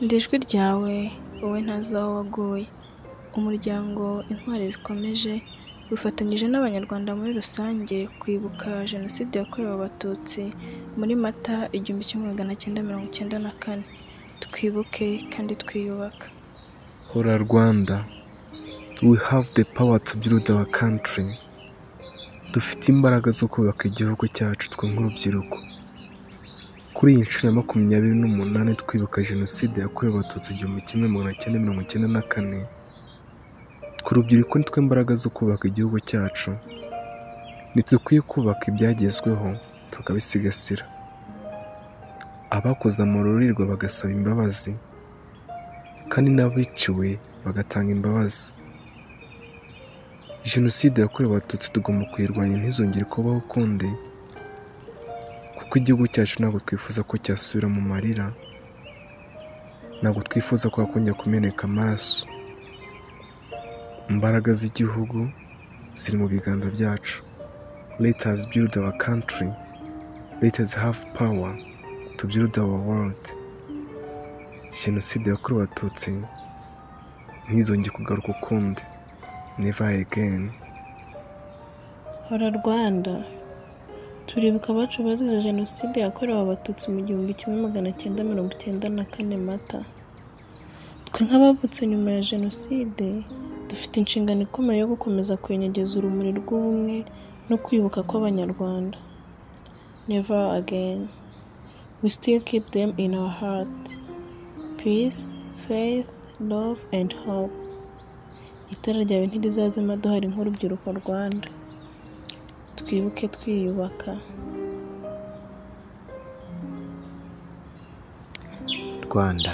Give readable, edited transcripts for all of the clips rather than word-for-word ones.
Ijwi ryawe wowe ntazi aho waguye. Umuryango Intwari Zikomeje wifatanyije n'Abanyarwanda muri rusange kwibuka Genocide yakorewe Abatutsi muri Mata 1994. Twibuke kandi twiyubaka. Hora Rwanda, we have the power to build our country. Dufite imbaraga zo kubaka igihugu cyacu twe nk'urubyiruko. Kuri iyi nshuro ya 28 twibuka Genocide yakorewe Abatutsi 1994. Urubyiruko nitwe imbaraga zo kubaka igihugu cyacu. Nitwe kubaka ibyagezweho tukabisigasira. Abakoze amarorerwa bagasaba imbabazi, kandi n'abiciwe bagatanga imbabazi. Genocide yakorewe Abatutsi tugomba kuyirwanya ntizongere kubaho ukundi, kuko igihugu cyacu ntabwo twifuza ko cyasubira mu marira, ntabwo twifuza ko hakongera kumeneka amaraso. Imbaraga z'igihugu ziri mu biganza byacu. Let us build our country. Let us have power to build our world. Genocide yakorewe Abatutsi ntizongere kugaruka ukundi. Never again. Hora Rwanda, turibuka abacu bazize Genocide yakorewe Abatutsi mu 1994 Mata. Twe nk'abavutse nyuma ya Genocide dufite inshingano ikomeye yo gukomeza kwenyegeza urumuri rw'ubumwe no kwibuka kw'Abanyarwanda. Never again. We still keep them in our heart. Peace, faith, love and hope. Itara ryawe ntirizazima duhari nk'urubyiruko Rwanda. Twibuke twiyubaka. Rwanda,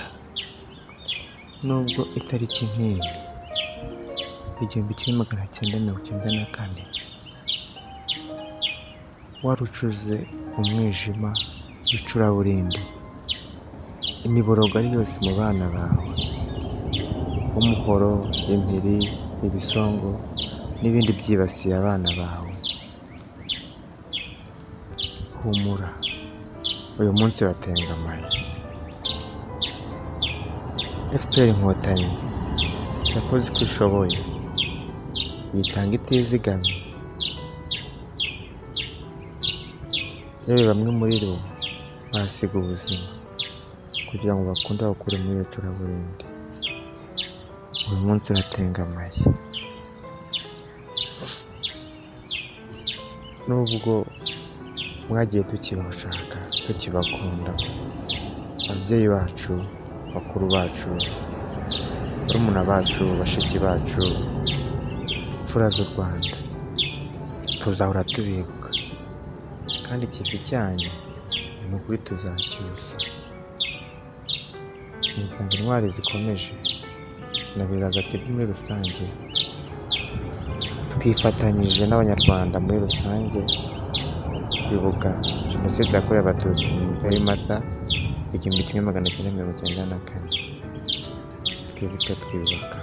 nubwo itariki nk'iyi 1994 warucuze umwijima w'icuraburindi, imiborogo ari yose mu bana bawe, umuhoro, impiri, ibisongo n'ibindi byibasiye abana bawe. Humura, uyu munsi uratengamaye. FPR Inkotanyi yakoze uko ishoboye, yitanga itizigamye. Yewe bamwe muri bo basiga ubuzima kugira ngo bakunde bakure muri iyo curaburindi. Uyu munsi uratengamaye. Nubwo mwagiye tukibashaka, tukibakunda, ababyeyi bacu, bakuru bacu, barumuna bacu, bashiki bacu, imfura z'u Rwanda, tuzahora tubibuka, kandi ikivi cyanyu ni ukuri tuzacyusa. Umuryango Intwari Zikomeje na TV muri rusange twifatanyije n'Abanyarwanda muri rusange kwibuka Genocide yakorewe Abatutsi muri Mata 1994. Twibuke twiyubaka.